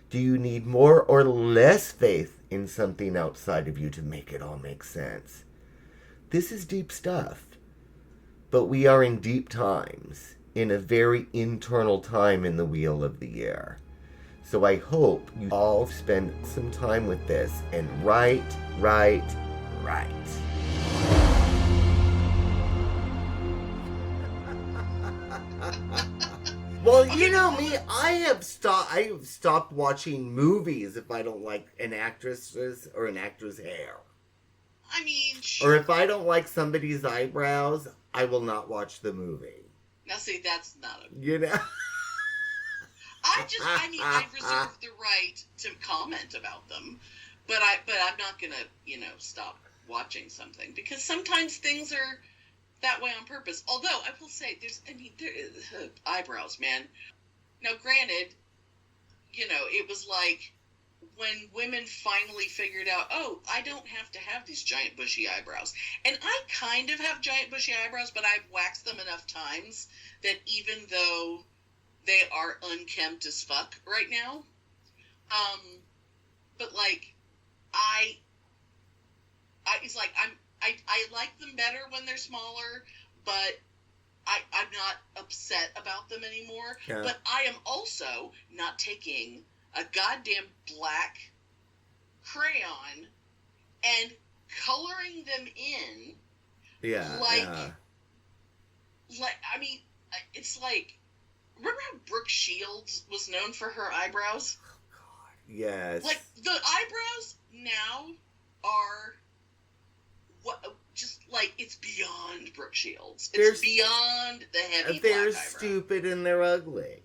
Do you need more or less faith in something outside of you to make it all make sense? This is deep stuff. But we are in deep times, in a very internal time in the wheel of the year. So I hope you all spend some time with this and write. Well, you know me, I have stopped watching movies if I don't like an actress's or an actor's hair. I mean, Or if I don't like somebody's eyebrows, I will not watch the movie. now see, that's not a... You know? I reserve the right to comment about them, but I'm not gonna, stop watching something, because sometimes things are that way on purpose. Although, I will say, eyebrows, man. Now, granted, it was like, when women finally figured out, oh, I don't have to have these giant bushy eyebrows. And I kind of have giant bushy eyebrows, but I've waxed them enough times that even though they are unkempt as fuck right now, but like, it's like, I like them better when they're smaller, but I'm not upset about them anymore. Yeah. But I am also not taking a goddamn black crayon and coloring them in. Yeah. It's like, remember how Brooke Shields was known for her eyebrows? Oh, God. Yes. Like, the eyebrows now are it's beyond Brooke Shields. It's beyond the heavy black They're eyebrow. stupid and they're ugly.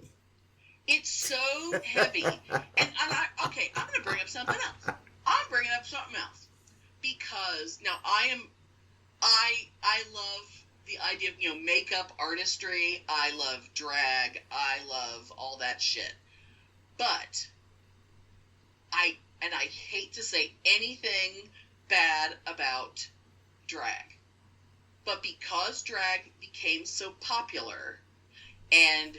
It's so heavy. And I'm going to bring up something else. Because now I love the idea of, makeup artistry. I love drag. I love all that shit. But I hate to say anything bad about drag. But because drag became so popular and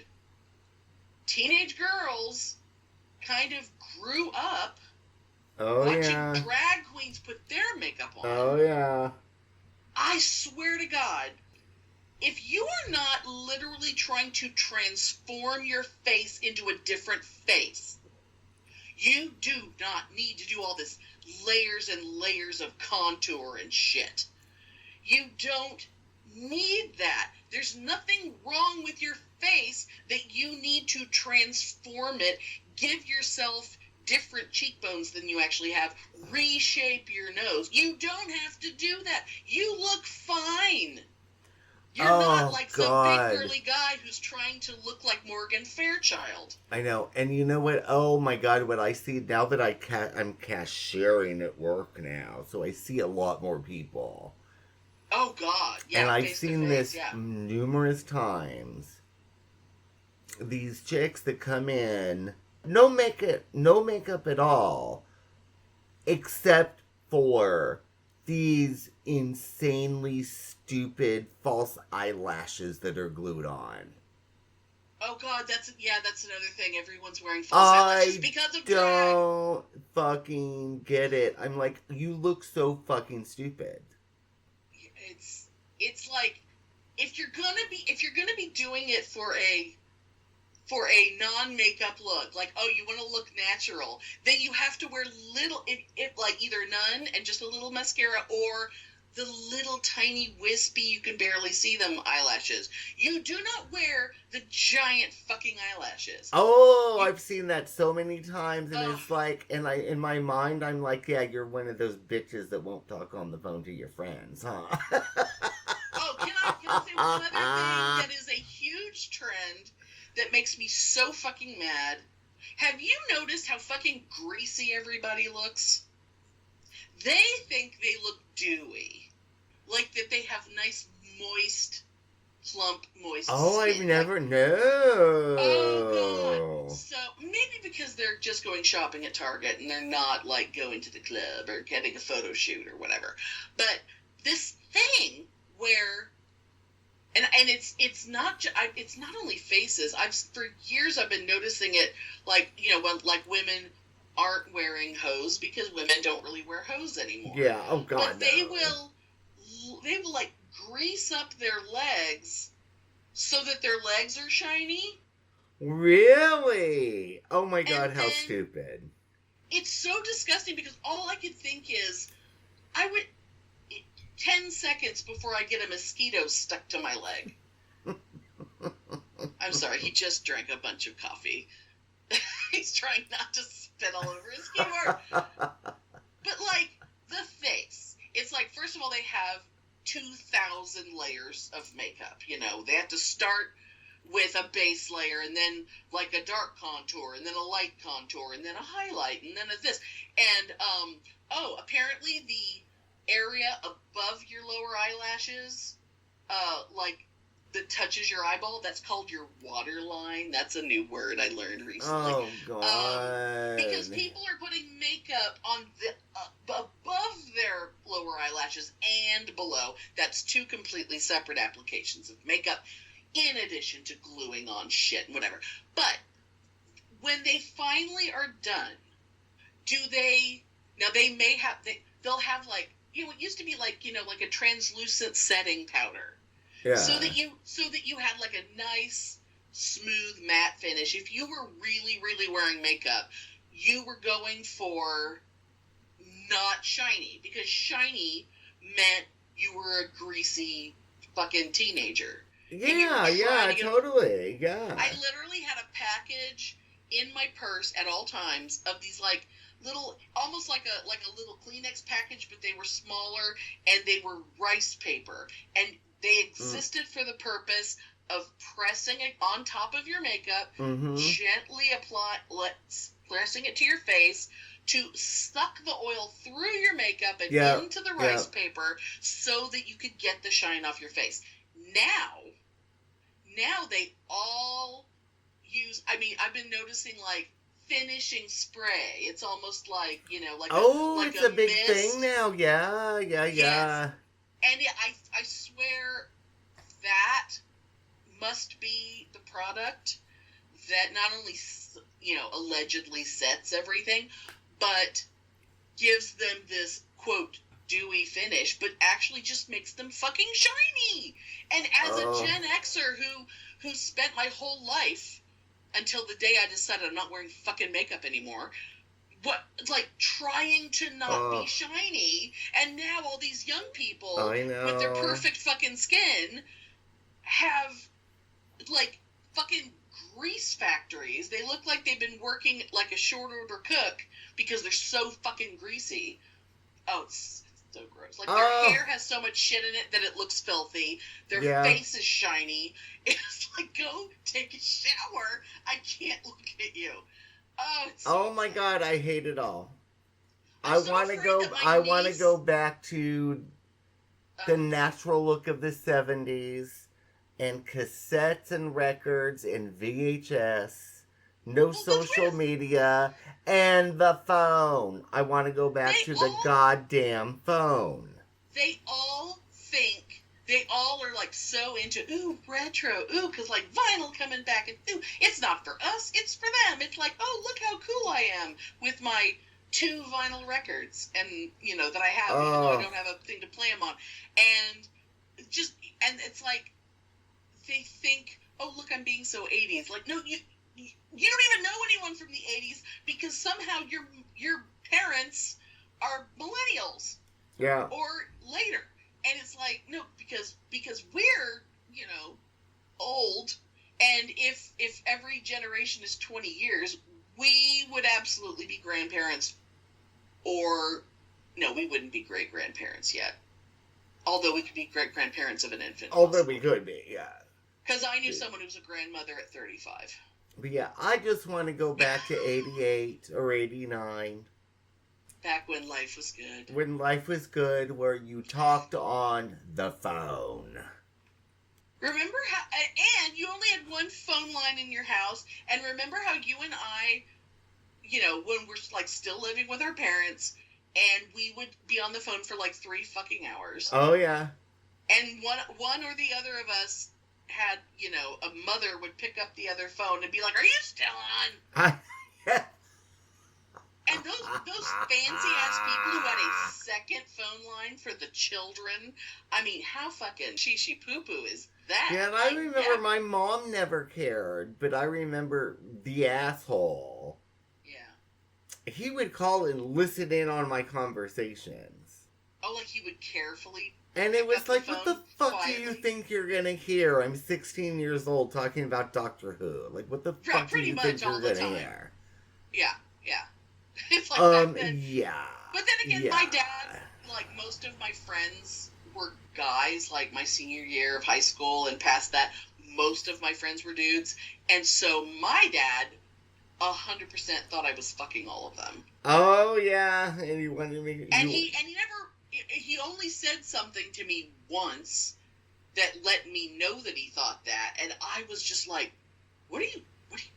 teenage girls kind of grew up watching drag queens put their makeup on. Oh, yeah. I swear to God, if you are not literally trying to transform your face into a different face, you do not need to do all this layers and layers of contour and shit. You don't need that. There's nothing wrong with your face that you need to transform it. Give yourself different cheekbones than you actually have. Reshape your nose. You don't have to do that. You look fine. You're not Oh, like some God. big burly guy who's trying to look like Morgan Fairchild. I know. And you know what? Oh, my God, what I see now that I'm cashiering at work now, so I see a lot more people. Oh, God. Yeah, And I've face seen to face, this yeah. numerous times. These chicks that come in, no makeup at all, except for these insanely stupid false eyelashes that are glued on. Oh, God, that's another thing. Everyone's wearing false eyelashes because of drag. I don't fucking get it. I'm like, you look so fucking stupid. It's like, if you're gonna be doing it for a non-makeup look, like, oh, you want to look natural, then you have to wear like either none and just a little mascara, or the little tiny wispy, you can barely see them eyelashes. You do not wear the giant fucking eyelashes. Oh, I've seen that so many times, and it's like, and in my mind, I'm like, yeah, you're one of those bitches that won't talk on the phone to your friends, huh? Oh, can I say one other thing that is a huge trend that makes me so fucking mad? Have you noticed how fucking greasy everybody looks? They think they look dewy. Like that they have nice, moist, plump, moist skin. I've never known. Oh, God. So, maybe because they're just going shopping at Target and they're not, like, going to the club or getting a photo shoot or whatever. But this thing where... And it's not only faces. For years I've been noticing it, like, you know, when, like, women aren't wearing hose because women don't really wear hose anymore. Yeah, oh God, but they will like grease up their legs so that their legs are shiny. Really? Oh my God, how stupid. It's so disgusting because all I could think is, I would 10 seconds before I get a mosquito stuck to my leg. I'm sorry, he just drank a bunch of coffee. He's trying not to spit all over his keyboard. But, like, the face. It's like, first of all, they have 2,000 layers of makeup, you know. They have to start with a base layer, and then, like, a dark contour, and then a light contour, and then a highlight, and then a this. And, apparently the area above your lower eyelashes, like, that touches your eyeball, that's called your waterline. That's a new word I learned recently. Oh, God. Because people are putting makeup on above their lower eyelashes and below. That's two completely separate applications of makeup, in addition to gluing on shit and whatever. But when they finally are done, they'll have, like, you know, it used to be like, you know, like a translucent setting powder. Yeah. So that you had like a nice, smooth matte finish. If you were really, really wearing makeup, you were going for not shiny, because shiny meant you were a greasy fucking teenager. Yeah, totally. Yeah. I literally had a package in my purse at all times of these, like, little, almost like a little Kleenex package, but they were smaller and they were rice paper, and they existed for the purpose of pressing it on top of your makeup, gently pressing it to your face to suck the oil through your makeup and into the rice paper so that you could get the shine off your face. Now they all use, I mean, I've been noticing, like, finishing spray. It's almost like, you know, like it's a big mist thing now. Yeah. Yes. And I swear that must be the product that not only, you know, allegedly sets everything, but gives them this, quote, dewy finish, but actually just makes them fucking shiny. And as a Gen Xer who spent my whole life until the day I decided I'm not wearing fucking makeup anymore, trying to not be shiny, and now all these young people with their perfect fucking skin have, like, fucking grease factories. They look like they've been working like a short order cook because they're so fucking greasy. Oh, it's so gross. gross. Like, their hair has so much shit in it that it looks filthy. Their face is shiny. It's like, go take a shower. I can't look at you. Oh, it's so my God, I hate it all. I want to go back to the natural look of the 70s and cassettes and records and VHS. No social media and the phone. I want to go back to the goddamn phone. They all are like so into, ooh, retro, ooh, because like vinyl coming back, and ooh, it's not for us, it's for them. It's like, oh, look how cool I am with my 2 vinyl records, and that I have, even though I don't have a thing to play them on, and it's like they think, oh, look, I'm being so 80s. Like, no, you don't even know anyone from the 80s because somehow your parents are millennials, or later. And it's like, no, because we're, old, and if every generation is 20 years, we would absolutely be grandparents, or, no, we wouldn't be great-grandparents yet. Although we could be great-grandparents of an infant. Although we could be, yeah. Because I knew someone who was a grandmother at 35. But yeah, I just want to go back to 88 or 89. Back when life was good. When life was good, where you talked on the phone. Remember how, and you only had one phone line in your house, and remember how you and I, when we're like still living with our parents, and we would be on the phone for like 3 fucking hours. Oh yeah. And one or the other of us had, a mother would pick up the other phone and be like, "Are you still on?" And those fancy-ass people who had a second phone line for the children, I mean, how fucking she-poo-poo is that? Yeah, and I remember my mom never cared, but I remember the asshole. Yeah. He would call and listen in on my conversations. Oh, like he would carefully... And it was like, what the fuck quietly? Do you think you're gonna hear? I'm 16 years old talking about Doctor Who. Like, what the fuck do you think you're gonna hear? Yeah. It's like back then. Yeah. But then again, my dad, like most of my friends were guys, like my senior year of high school and past that, most of my friends were dudes. And so my dad 100% thought I was fucking all of them. Oh, yeah. And he wanted me... He only said something to me once that let me know that he thought that. And I was just like, what are you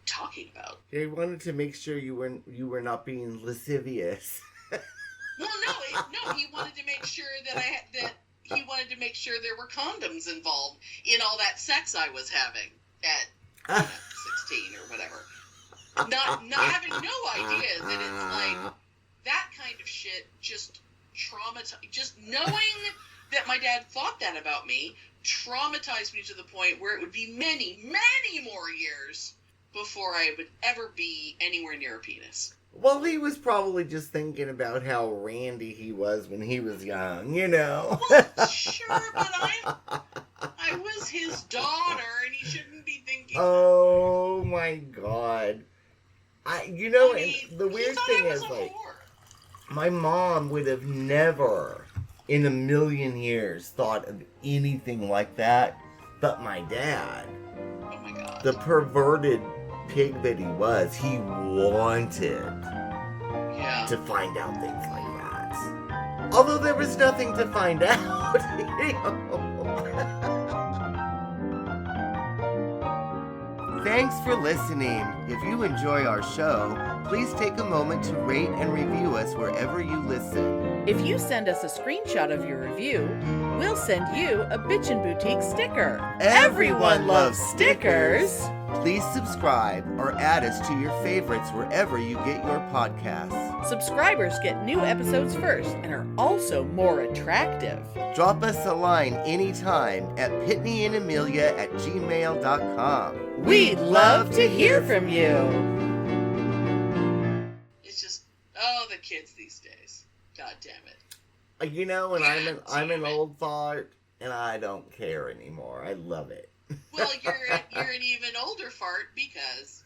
talking about? He wanted to make sure you were not being lascivious. Well, no, he wanted to make sure he wanted to make sure there were condoms involved in all that sex I was having at 16 or whatever. Not having no idea that it's like that kind of shit just traumatized. Just knowing that my dad thought that about me traumatized me to the point where it would be many, many more years before I would ever be anywhere near a penis. Well, he was probably just thinking about how randy he was when he was young, Well, sure, but I was his daughter, and he shouldn't be thinking... Oh, my God. The weird thing is, like, my mom would have never, in a million years, thought of anything like that, but my dad... Oh, my God. The perverted pig that he was, he wanted to find out things like that. Although there was nothing to find out. Thanks for listening. If you enjoy our show, please take a moment to rate and review us wherever you listen. If you send us a screenshot of your review, we'll send you a Bitchen Boutique sticker. Everyone loves stickers! Please subscribe or add us to your favorites wherever you get your podcasts. Subscribers get new episodes first and are also more attractive. Drop us a line anytime at PitneyAndAmelia@gmail.com. We'd love to hear from you. It's just, the kids these days. God damn it. And I'm an old fart, and I don't care anymore. I love it. Well, you're an even older fart because...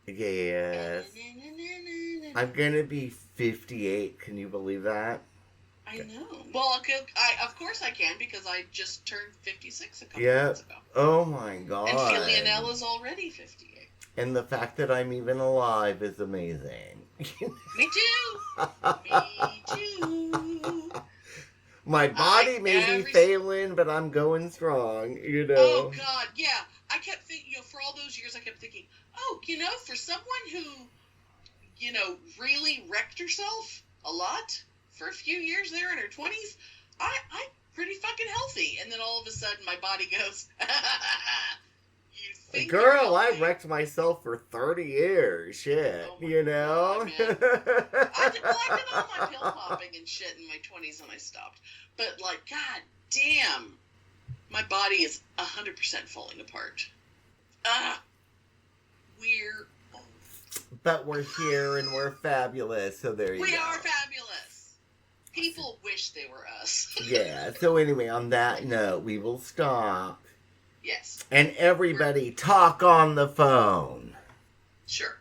Yes. I'm gonna be 58. Can you believe that? I know. Well, of course I can, because I just turned 56 a couple Yeah. months ago. Oh my god. And Leonella's already 58. And the fact that I'm even alive is amazing. Me too. Me too. My body may be failing, but I'm going strong, you know. Oh, God, yeah. I kept thinking, for all those years, I kept thinking, for someone who, really wrecked herself a lot for a few years there in her 20s, I'm pretty fucking healthy. And then all of a sudden, my body goes, you think Girl, I wrecked myself for 30 years. Shit, you know? God, I did all my pill popping and shit in my 20s and I stopped. But, god damn, my body is 100% falling apart. We're old. But we're here and we're fabulous, so there you go. We are fabulous. People wish they were us. Yeah, so anyway, on that note, we will stop. Yes. And everybody talk on the phone. Sure.